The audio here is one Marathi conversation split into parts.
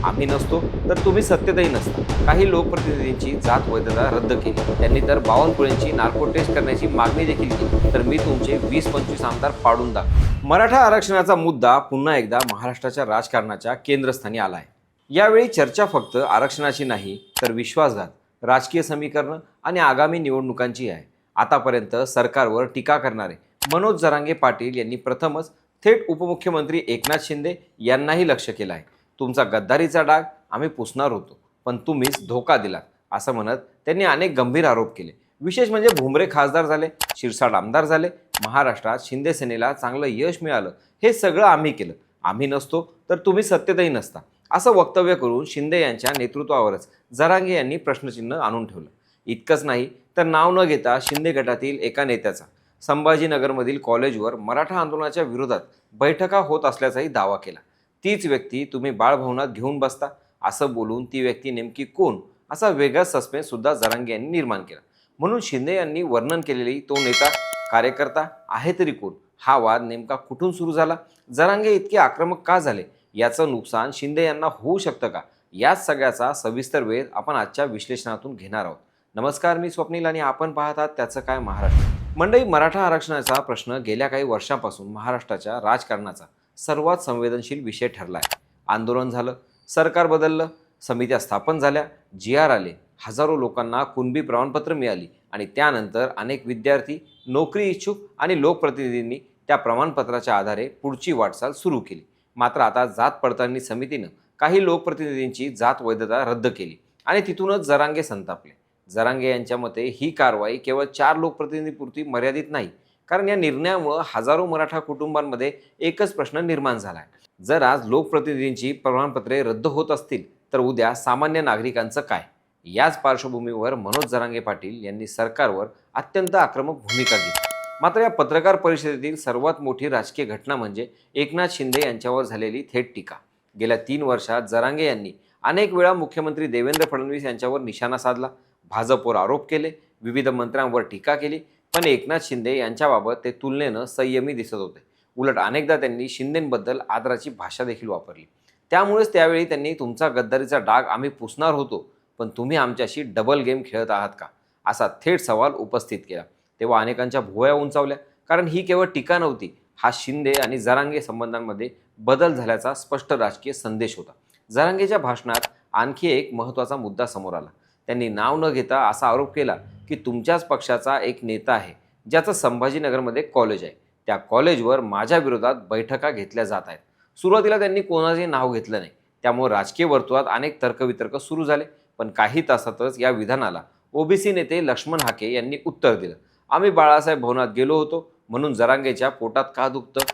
आम्ही नसतो तर तुम्ही सत्तेतही नसता। काही लोकप्रतिनिधींची जात वैधता रद्द केली, त्यांनी तर बावनकुळेंची नार्को टेस्ट करण्याची मागणी देखील केली, तर मी तुमचे 20-25 आमदार पाडून दाखव। मराठा आरक्षणाचा मुद्दा पुन्हा एकदा महाराष्ट्राच्या राजकारणाच्या केंद्रस्थानी आला आहे। यावेळी चर्चा फक्त आरक्षणाची नाही, तर विश्वासघात, राजकीय समीकरण आणि आगामी निवडणुकांची आहे। आतापर्यंत सरकारवर टीका करणारे मनोज जरांगे पाटील यांनी प्रथमच थेट उपमुख्यमंत्री एकनाथ शिंदे यांनाही लक्ष्य केलं आहे। तुमचा गद्दारीचा डाग आम्ही पुसणार होतो, पण तुम्हीच धोका दिलात, असं म्हणत त्यांनी अनेक गंभीर आरोप केले। विशेष म्हणजे भुमरे खासदार झाले, शिरसाट आमदार झाले, महाराष्ट्रात शिंदे सेनेला चांगलं यश मिळालं, हे सगळं आम्ही केलं, आम्ही नसतो तर तुम्ही सत्तेतही नसता, असं वक्तव्य करून शिंदे यांच्या नेतृत्वावरच जरांगे यांनी प्रश्नचिन्ह आणून ठेवलं। इतकंच नाही तर नाव न घेता शिंदे गटातील एका नेत्याचा संभाजीनगरमधील कॉलेजवर मराठा आंदोलनाच्या विरोधात बैठका होत असल्याचाही दावा केला। तीच व्यक्ती तुम्ही बाळभवनात घेऊन बसता, असं बोलून ती व्यक्ती नेमकी कोण, असा वेगळा सस्पेन्स सुद्धा जरांगे यांनी निर्माण केला। म्हणून शिंदे यांनी वर्णन केलेली तो नेता कार्यकर्ता आहे तरी कोण, हा वाद नेमका कुठून सुरू झाला, जरांगे इतके आक्रमक का झाले, याचं नुकसान शिंदे यांना होऊ शकतं का, याच सगळ्याचा सविस्तर वेध आपण आजच्या विश्लेषणातून घेणार आहोत। नमस्कार, मी स्वप्नील आणि आपण पाहतात त्याचं काय महाराष्ट्र। मंडळी, मराठा आरक्षणाचा प्रश्न गेल्या काही वर्षांपासून महाराष्ट्राच्या राजकारणाचा सर्वात संवेदनशील विषय ठरला आहे। आंदोलन झालं, सरकार बदललं, समित्या स्थापन झाल्या, GR आले, हजारो लोकांना कुणबी प्रमाणपत्र मिळाली आणि त्यानंतर अनेक विद्यार्थी, नोकरी इच्छुक आणि लोकप्रतिनिधींनी त्या प्रमाणपत्राच्या आधारे पुढची वाटचाल सुरू केली। मात्र आता जात पडताळणी समितीनं काही लोकप्रतिनिधींची जात वैधता रद्द केली आणि तिथूनच जरांगे संतापले। जरांगे यांच्या मते ही कारवाई केवळ 4 लोकप्रतिनिधींपुरती मर्यादित नाही, कारण या निर्णयामुळे हजारो मराठा कुटुंबांमध्ये एकच प्रश्न निर्माण झाला आहे, जर आज लोकप्रतिनिधींची प्रमाणपत्रे रद्द होत असतील तर उद्या सामान्य नागरिकांचं काय। याच पार्श्वभूमीवर मनोज जरांगे पाटील यांनी सरकारवर अत्यंत आक्रमक भूमिका घेतली। मात्र या पत्रकार परिषदेतील सर्वात मोठी राजकीय घटना म्हणजे एकनाथ शिंदे यांच्यावर झालेली थेट टीका। गेल्या 3 वर्षात जरांगे यांनी अनेक वेळा मुख्यमंत्री देवेंद्र फडणवीस यांच्यावर निशाणा साधला, भाजपवर आरोप केले, विविध मंत्र्यांवर टीका केली, पण एकनाथ शिंदे यांच्याबाबत ते तुलनेनं संयमी दिसत होते। उलट अनेकदा त्यांनी शिंदेंबद्दल आदराची भाषा देखील वापरली। त्यामुळेच त्यावेळी त्यांनी तुमचा गद्दारीचा डाग आम्ही पुसणार होतो, पण तुम्ही आमच्याशी डबल गेम खेळत आहात का, असा थेट सवाल उपस्थित केला। तेव्हा अनेकांच्या भुवया उंचावल्या, कारण ही केवळ टीका नव्हती, हा शिंदे आणि जरांगे संबंधांमध्ये बदल झाल्याचा स्पष्ट राजकीय संदेश होता। जरांगेच्या भाषणात आणखी एक महत्त्वाचा मुद्दा समोर आला। त्यांनी नाव न घेता असा आरोप केला की तुमच्याच पक्षाचा एक नेता आहे ज्याचं संभाजीनगरमध्ये कॉलेज आहे, त्या कॉलेजवर माझ्या विरोधात बैठका घेतल्या जात आहेत। सुरुवातीला त्यांनी कोणाचंही नाव घेतलं नाही, त्यामुळे राजकीय वर्तुळात अनेक तर्कवितर्क सुरू झाले, पण काही तासातच या विधानाला ओबीसी नेते लक्ष्मण हाके यांनी उत्तर दिलं। आम्ही बाळासाहेब भवनात गेलो होतो, म्हणून जरांगेच्या पोटात का दुखतं,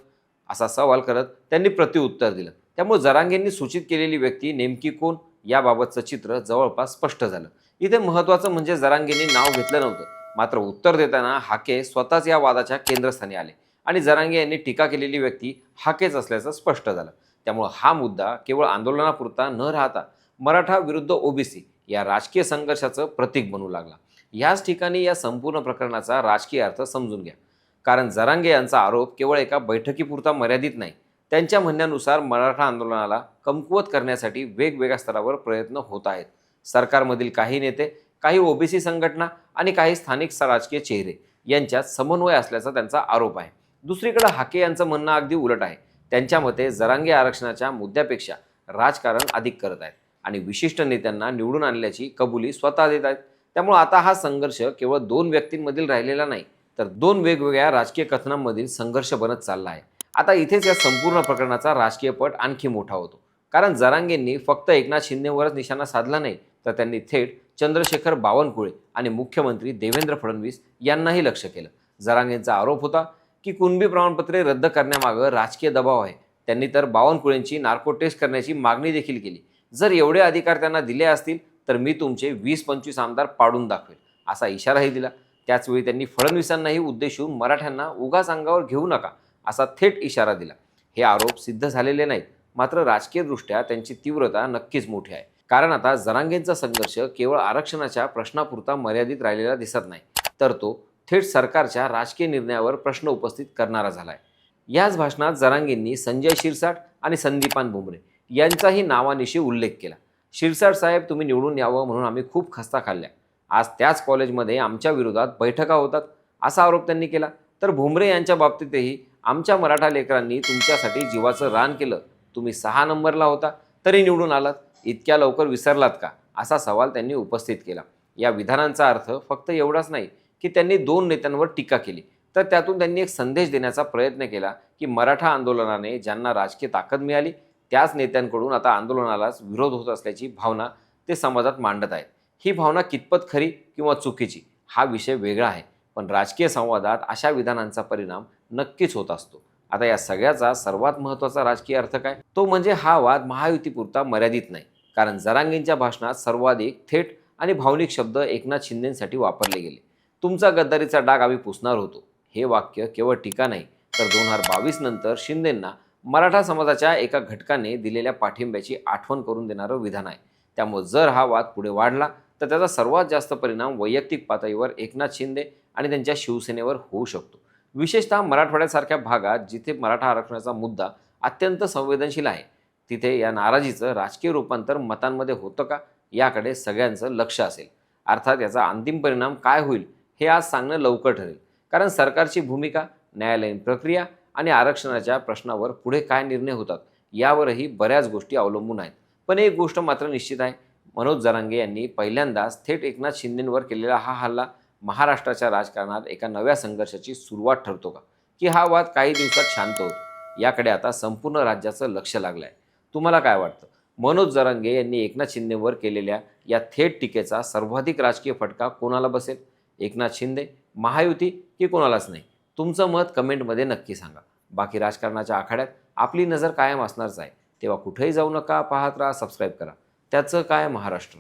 असा सवाल करत त्यांनी प्रत्युत्तर दिलं। त्यामुळे जरांगेंनी सूचित केलेली व्यक्ती नेमकी कोण, याबाबतचं चित्र जवळपास स्पष्ट झालं। इथे महत्त्वाचं म्हणजे जरांगेंनी नाव घेतलं नव्हतं, मात्र उत्तर देताना हाके स्वतःच या वादाच्या केंद्रस्थानी आले आणि जरांगे यांनी टीका केलेली व्यक्ती हाकेच असल्याचं स्पष्ट झालं। त्यामुळे हा मुद्दा केवळ आंदोलनापुरता न राहता मराठा विरुद्ध ओबीसी या राजकीय संघर्षाचं प्रतीक बनू लागला। याच ठिकाणी या संपूर्ण प्रकरणाचा राजकीय अर्थ समजून घ्या, कारण जरांगे यांचा आरोप केवळ एका बैठकीपुरता मर्यादित नाही। त्यांच्या म्हणण्यानुसार मराठा आंदोलनाला कमकुवत करण्यासाठी वेगवेगळ्या स्तरावर प्रयत्न होत आहेत। सरकारमधील काही नेते, काही ओबीसी संघटना आणि काही स्थानिक राजकीय चेहरे यांच्यात समन्वय असल्याचा त्यांचा आरोप आहे। दुसरीकडे हाके यांचं म्हणणं अगदी उलट आहे। त्यांच्या मते जरांगे आरक्षणाच्या मुद्द्यापेक्षा राजकारण अधिक करत आहेत आणि विशिष्ट नेत्यांना निवडून आणल्याची कबुली स्वतः देत आहेत। त्यामुळे आता हा संघर्ष केवळ 2 व्यक्तींमधील राहिलेला नाही, तर 2 वेगवेगळ्या राजकीय कथनांमधील संघर्ष बनत चालला आहे। आता इथेच या संपूर्ण प्रकरणाचा राजकीय पट आणखी मोठा होतो, कारण जरांगेंनी फक्त एकनाथ शिंदेवरच निशाणा साधला नाही, तर त्यांनी थेट चंद्रशेखर बावनकुळे आणि मुख्यमंत्री देवेंद्र फडणवीस यांनाही लक्ष्य केलं। जरांगेंचा आरोप होता की कुणबी प्रमाणपत्रे रद्द करण्यामागे राजकीय दबाव आहे। त्यांनी तर बावनकुळेंची नार्को टेस्ट करण्याची मागणी देखील केली। जर एवढे अधिकार त्यांना दिले असतील तर मी तुमचे 20-25 आमदार पाडून दाखवेल, असा इशाराही दिला। त्याचवेळी त्यांनी फडणवीसांनाही उद्देशून मराठ्यांना उगाच अंगावर घेऊ नका, असा थेट इशारा दिला। हे आरोप सिद्ध झालेले नाहीत, मात्र राजकीयदृष्ट्या त्यांची तीव्रता नक्कीच मोठी आहे, कारण आता जरांगेंचा संघर्ष केवळ आरक्षणाच्या प्रश्नापुरता मर्यादित राहिलेला दिसत नाही, तर तो थेट सरकारच्या राजकीय निर्णयावर प्रश्न उपस्थित करणारा झालाय। याच भाषणात जरांगेंनी संजय शिरसाट आणि संदीपान भुमरे यांचाही नावानिशी उल्लेख केला. शिरसाट साहेब, तुम्ही निवडून यावं म्हणून आम्ही खूप खस्ता खाल्ल्या. आज त्याच कॉलेजमध्ये आमच्या विरोधात बैठका होतात असा आरोप त्यांनी केला. तर भुमरे यांच्या बाबतीतही आमच्या मराठा लेकरांनी तुमच्यासाठी जीवाचं रान केलं, तुम्ही 6 नंबरला होता तरी निवडून आलात, इतक्या लवकर विसरलात का, असा सवाल त्यांनी उपस्थित केला. या विधानांचा अर्थ फक्त एवढाच नाही की त्यांनी 2 नेत्यांवर टीका केली, तर त्यातून त्यांनी एक संदेश देण्याचा प्रयत्न केला की मराठा आंदोलनाने ज्यांना राजकीय ताकद मिळाली त्याच नेत्यांकडून आता आंदोलनालाच विरोध होत असल्याची भावना ते समाजात मांडत आहेत. ही भावना कितपत खरी किंवा चुकीची हा विषय वेगळा आहे, पण राजकीय संवादात अशा विधानांचा परिणाम नक्कीच होत असतो. आता या सगळ्याचा सर्वात महत्त्वाचा राजकीय अर्थ काय, तो म्हणजे हा वाद महायुतीपुरता मर्यादित नाही. कारण जरांगेंच्या भाषणात सर्वाधिक थेट आणि भावनिक शब्द एकनाथ शिंदेंसाठी वापरले गेले. तुमचा गद्दारीचा डाग आम्ही पुसणार होतो, हे वाक्य केवळ टीका नाही, तर 2022 नंतर शिंदेंना मराठा समाजाच्या एका घटकाने दिलेल्या पाठिंब्याची आठवण करून देणारं विधान आहे. त्यामुळे जर हा वाद पुढे वाढला तर त्याचा सर्वात जास्त परिणाम वैयक्तिक पातळीवर एकनाथ शिंदे आणि त्यांच्या शिवसेनेवर होऊ शकतो. विशेषतः मराठवाड्यासारख्या भागात जिथे मराठा आरक्षणाचा मुद्दा अत्यंत संवेदनशील आहे, तिथे या नाराजीचं राजकीय रूपांतर मतांमध्ये होतं का, याकडे सगळ्यांचं लक्ष असेल. अर्थात याचा अंतिम परिणाम काय होईल हे आज सांगणं लवकर ठरेल, कारण सरकारची भूमिका, न्यायालयीन प्रक्रिया आणि आरक्षणाच्या प्रश्नावर पुढे काय निर्णय होतात यावरही बऱ्याच गोष्टी अवलंबून आहेत. पण एक गोष्ट मात्र निश्चित आहे, मनोज जरांगे यांनी पहिल्यांदाच थेट एकनाथ शिंदेंवर केलेला हा हल्ला महाराष्ट्राच्या राजकारणात एका नव्या संघर्षाची सुरुवात ठरतो का, की हा वाद काही दिवसात शांत होतो, याकडे आता संपूर्ण राज्याचं लक्ष लागलं आहे. तुम्हाला काय वाटतं, मनोज जरांगे यांनी एकनाथ शिंदेंवर केलेल्या या थेट टीकेचा सर्वाधिक राजकीय फटका कोणाला बसेल, एकनाथ शिंदे, महायुती की कोणालाच नाही? तुमचं मत कमेंटमध्ये नक्की सांगा. बाकी राजकारणाच्या आखाड्यात आपली नजर कायम असणारच आहे. तेव्हा कुठेही जाऊ नका, पाहत राहा, सबस्क्राईब करा. त्याचं काय महाराष्ट्र.